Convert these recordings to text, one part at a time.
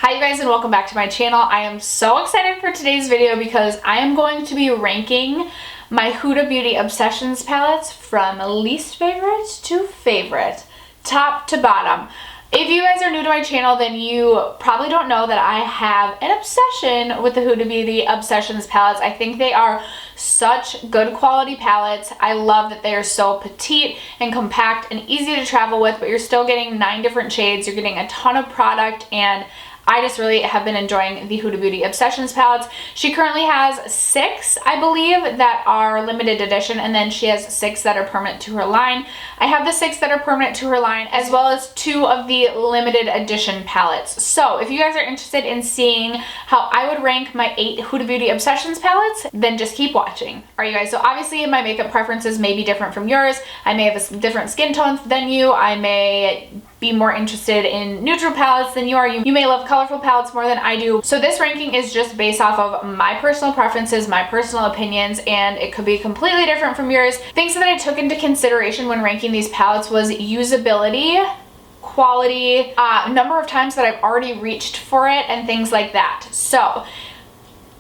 Hi you guys and welcome back to my channel. I am so excited for today's video because I am going to be ranking my Huda Beauty Obsessions palettes from least favorite to favorite, top to bottom. If you guys are new to my channel, then you probably don't know that I have an obsession with the Huda Beauty Obsessions palettes. I think they are such good quality palettes. I love that they are so petite and compact and easy to travel with, but you're still getting 9 different shades. You're getting a ton of product, and I just really have been enjoying the Huda Beauty Obsessions palettes. She currently has 6, I believe, that are limited edition, and then she has 6 that are permanent to her line. I have the 6 that are permanent to her line, as well as 2 of the limited edition palettes. So if you guys are interested in seeing how I would rank my 8 Huda Beauty Obsessions palettes, then just keep watching. Alright you guys, so obviously my makeup preferences may be different from yours. I may have a different skin tone than you. I may be more interested in neutral palettes than you are. You may love colorful palettes more than I do. So this ranking is just based off of my personal preferences, my personal opinions, and it could be completely different from yours. Things that I took into consideration when ranking these palettes was usability, quality, number of times that I've already reached for it, and things like that. So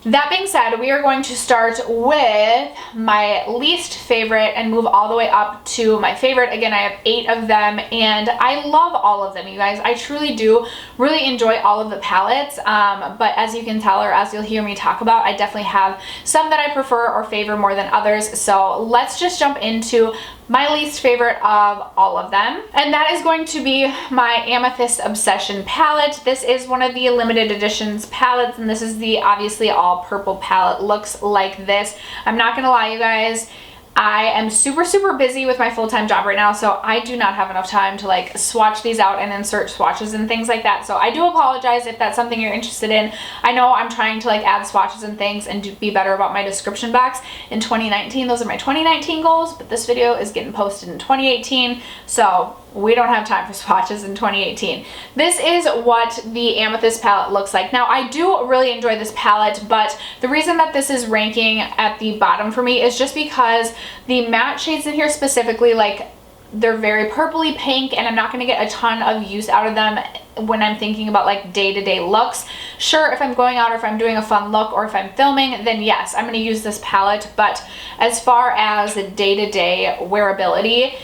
that being said, we are going to start with my least favorite and move all the way up to my favorite. Again, I have 8 of them and I love all of them, you guys. I truly do really enjoy all of the palettes, but as you can tell, or as you'll hear me talk about, I definitely have some that I prefer or favor more than others. So let's just jump into my least favorite of all of them, and that is going to be my Amethyst Obsession palette. This is one of the limited editions palettes, and this is the obviously all purple palette. Looks like this. I'm not gonna lie, you guys, I am super busy with my full-time job right now, so I do not have enough time to like swatch these out and insert swatches and things like that. So I do apologize if that's something you're interested in. I know I'm trying to like add swatches and things and be better about my description box in 2019. Those are my 2019 goals, but this video is getting posted in 2018, so we don't have time for swatches in 2018. This is what the Amethyst palette looks like. Now, I do really enjoy this palette, but the reason that this is ranking at the bottom for me is just because the matte shades in here specifically, like, they're very purpley pink, and I'm not gonna get a ton of use out of them when I'm thinking about like day-to-day looks. Sure, if I'm going out or if I'm doing a fun look or if I'm filming, then yes, I'm gonna use this palette, but as far as day-to-day wearability,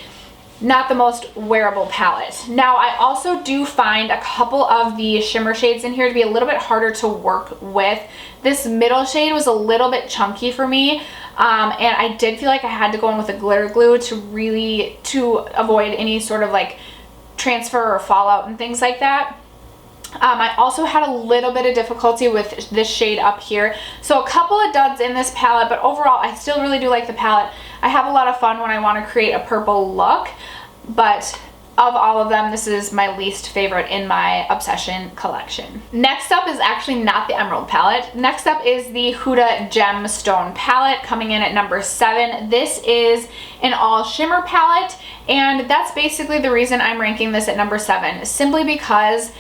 not the most wearable palette. Now, I also do find a couple of the shimmer shades in here to be a little bit harder to work with. This middle shade was a little bit chunky for me, and I did feel like I had to go in with a glitter glue to avoid any sort of like transfer or fallout and things like that. I also had a little bit of difficulty with this shade up here. So a couple of duds in this palette, but overall I still really do like the palette. I have a lot of fun when I want to create a purple look, but of all of them, this is my least favorite in my Obsession collection. Next up is actually not the Emerald palette. Next up is the Huda Gemstone palette, coming in at number 7. This is an all shimmer palette, and that's basically the reason I'm ranking this at number 7, simply because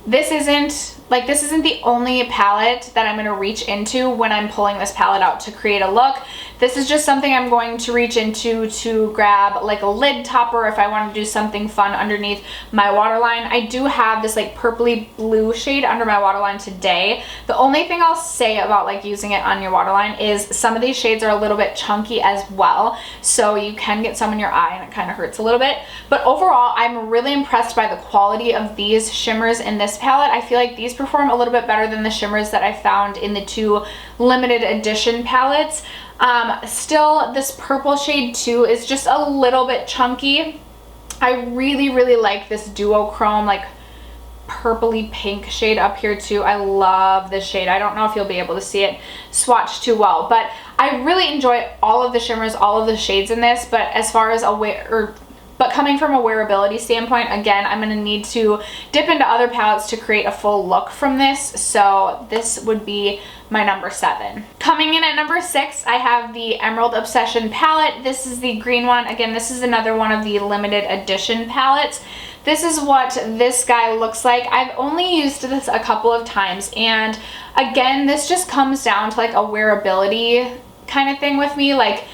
this isn't the only palette that I'm going to reach into when I'm pulling this palette out to create a look. This is just something I'm going to reach into to grab like a lid topper if I want to do something fun underneath my waterline. I do have this like purpley blue shade under my waterline today. The only thing I'll say about like using it on your waterline is some of these shades are a little bit chunky as well, so you can get some in your eye and it kind of hurts a little bit. But overall, I'm really impressed by the quality of these shimmers in this palette. I feel like these perform a little bit better than the shimmers that I found in the 2 limited edition palettes. Still, this purple shade too is just a little bit chunky. I really like this duochrome like purpley pink shade up here too. I love this shade. I don't know if you'll be able to see it swatched too well, but I really enjoy all of the shimmers, all of the shades in this. But as far as but coming from a wearability standpoint, again, I'm going to need to dip into other palettes to create a full look from this. So this would be my number 7. Coming in at number 6, I have the Emerald Obsession palette. This is the green one. Again, this is another one of the limited edition palettes. This is what this guy looks like. I've only used this a couple of times, and again, this just comes down to like a wearability kind of thing with me. Like,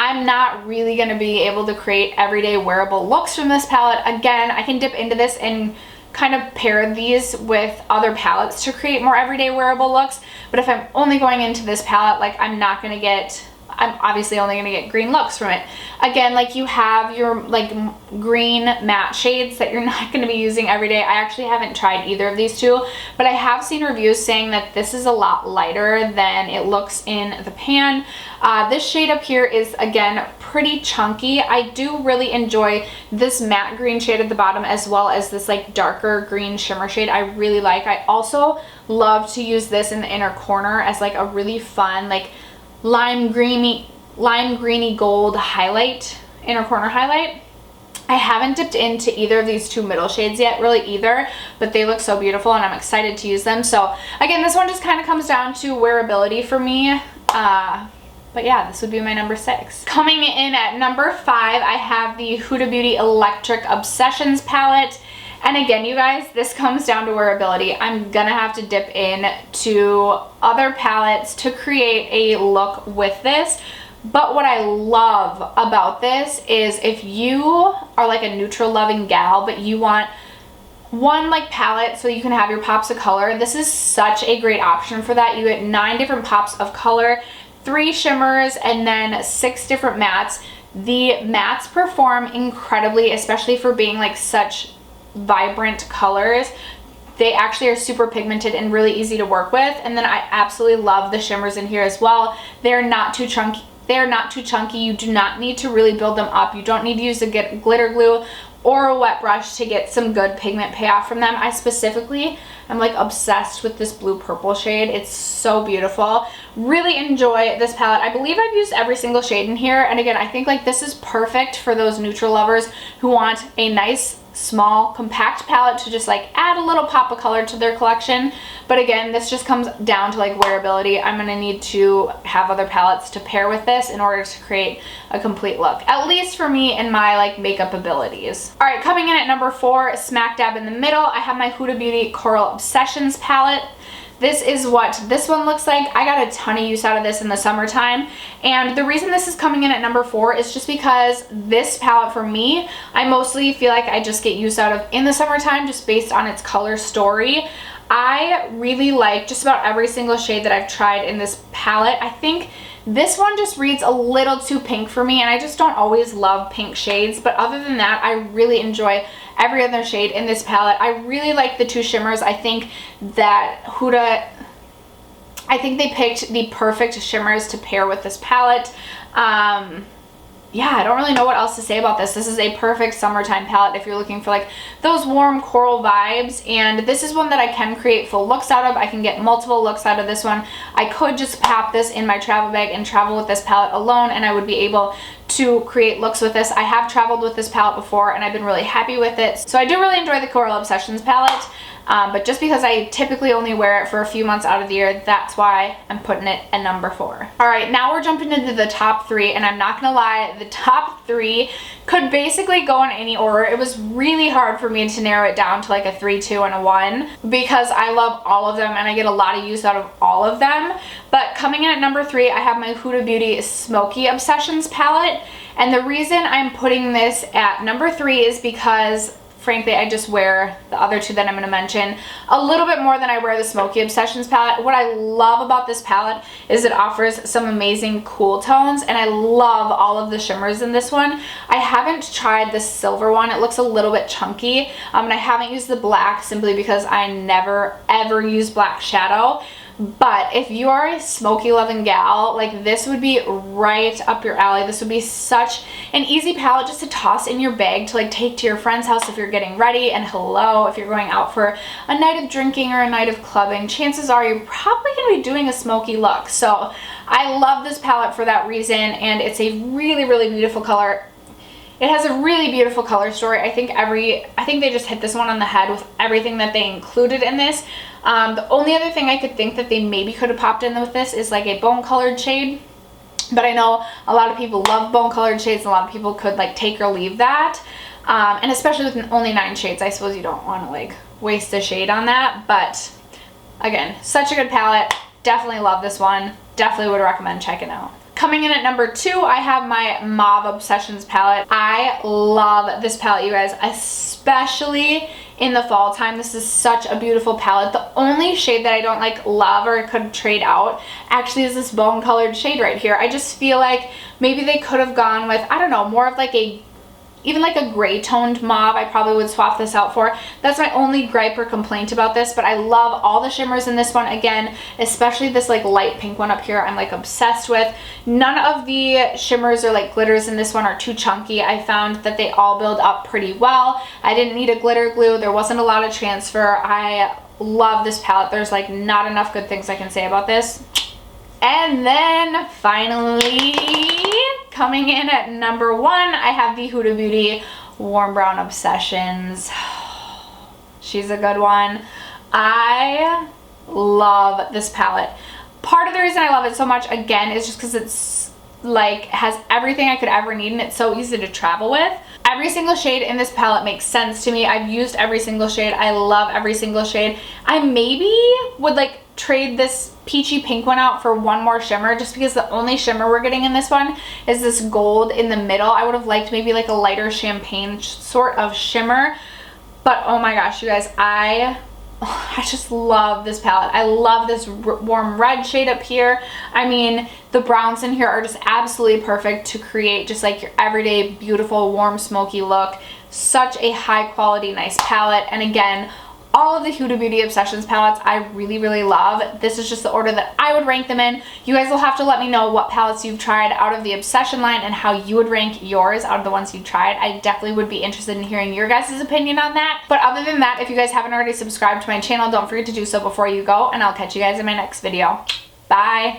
I'm not really going to be able to create everyday wearable looks from this palette. Again, I can dip into this and kind of pair these with other palettes to create more everyday wearable looks. But if I'm only going into this palette, like I'm obviously only gonna get green looks from it. Again, like you have your like green matte shades that you're not gonna be using every day. I actually haven't tried either of these two, but I have seen reviews saying that this is a lot lighter than it looks in the pan. This shade up here is, again, pretty chunky. I do really enjoy this matte green shade at the bottom, as well as this like darker green shimmer shade I really like. I also love to use this in the inner corner as like a really fun like lime greeny gold highlight, inner corner highlight. I haven't dipped into either of these two middle shades yet really either, but they look so beautiful and I'm excited to use them. So again, this one just kind of comes down to wearability for me. But yeah, this would be my number 6. Coming in at number 5, I have the Huda Beauty Electric Obsessions palette. And again, you guys, this comes down to wearability. I'm gonna have to dip in to other palettes to create a look with this. But what I love about this is if you are like a neutral loving gal, but you want one like palette so you can have your pops of color, this is such a great option for that. You get 9 different pops of color, 3 shimmers, and then 6 different mattes. The mattes perform incredibly, especially for being like such vibrant colors. They actually are super pigmented and really easy to work with. And then I absolutely love the shimmers in here as well. They're not too chunky. You do not need to really build them up. You don't need to use a glitter glue or a wet brush to get some good pigment payoff from them. I specifically am like obsessed with this blue purple shade. It's so beautiful. Really enjoy this palette. I believe I've used every single shade in here, and again, I think like this is perfect for those neutral lovers who want a nice small compact palette to just like add a little pop of color to their collection. But again, this just comes down to like wearability. I'm gonna need to have other palettes to pair with this in order to create a complete look, at least for me and my like makeup abilities. All right, coming in at number 4, smack dab in the middle, I have my Huda Beauty Coral Obsessions palette. This is what this one looks like. I got a ton of use out of this in the summertime, and the reason this is coming in at number 4 is just because this palette for me, I mostly feel like I just get use out of in the summertime just based on its color story. I really like just about every single shade that I've tried in this palette. I think this one just reads a little too pink for me, and I just don't always love pink shades, but other than that, I really enjoy every other shade in this palette. I really like the 2 shimmers. I think that I think they picked the perfect shimmers to pair with this palette. Yeah, I don't really know what else to say about this. This is a perfect summertime palette if you're looking for like those warm coral vibes, and this is one that I can create full looks out of. I can get multiple looks out of this one. I could just pop this in my travel bag and travel with this palette alone, and I would be able to create looks with this. I have traveled with this palette before and I've been really happy with it. So I do really enjoy the Coral Obsessions palette. But just because I typically only wear it for a few months out of the year, that's why I'm putting it at number 4. All right, now we're jumping into the top 3, and I'm not gonna lie, the top 3 could basically go in any order. It was really hard for me to narrow it down to like a 3, 2, and a 1 because I love all of them and I get a lot of use out of all of them. But coming in at number 3, I have my Huda Beauty Smoky Obsessions palette, and the reason I'm putting this at number 3 is because frankly, I just wear the other 2 that I'm going to mention a little bit more than I wear the Smoky Obsessions palette. What I love about this palette is it offers some amazing cool tones, and I love all of the shimmers in this one. I haven't tried the silver one. It looks a little bit chunky, and I haven't used the black simply because I never ever use black shadow. But if you are a smoky loving gal, like this would be right up your alley. This would be such an easy palette just to toss in your bag to like take to your friend's house if you're getting ready. And hello, if you're going out for a night of drinking or a night of clubbing, chances are you're probably going to be doing a smoky look. So I love this palette for that reason, and it's a really, really beautiful color. It has a really beautiful color story. I think they just hit this one on the head with everything that they included in this. The only other thing I could think that they maybe could have popped in with this is like a bone colored shade. But I know a lot of people love bone colored shades, and a lot of people could like take or leave that. And especially with only 9 shades, I suppose you don't want to like waste a shade on that. But again, such a good palette. Definitely love this one. Definitely would recommend checking out. Coming in at number 2, I have my Mauve Obsessions palette. I love this palette, you guys, especially in the fall time. This is such a beautiful palette. The only shade that I don't like love or could trade out actually is this bone colored shade right here. I just feel like maybe they could have gone with, I don't know, more of like even like a gray toned mauve. I probably would swap this out for. That's my only gripe or complaint about this, but I love all the shimmers in this one. Again, especially this like light pink one up here, I'm like obsessed with. None of the shimmers or like glitters in this one are too chunky. I found that they all build up pretty well. I didn't need a glitter glue. There wasn't a lot of transfer. I love this palette. There's like not enough good things I can say about this. And then finally, coming in at number 1, I have the Huda Beauty Warm Brown Obsessions. She's a good one. I love this palette. Part of the reason I love it so much, again, is just because it's like has everything I could ever need and it's so easy to travel with. Every single shade in this palette makes sense to me. I've used every single shade. I love every single shade. I maybe would like trade this peachy pink one out for one more shimmer, just because the only shimmer we're getting in this one is this gold in the middle. I would have liked maybe like a lighter champagne sort of shimmer, but oh my gosh, you guys, I just love this palette. I love this warm red shade up here. I mean, the browns in here are just absolutely perfect to create just like your everyday beautiful warm smoky look. Such a high quality nice palette. And again, all of the Huda Beauty Obsessions palettes I really, really love. This is just the order that I would rank them in. You guys will have to let me know what palettes you've tried out of the Obsession line and how you would rank yours out of the ones you tried. I definitely would be interested in hearing your guys' opinion on that. But other than that, if you guys haven't already subscribed to my channel, don't forget to do so before you go, and I'll catch you guys in my next video. Bye!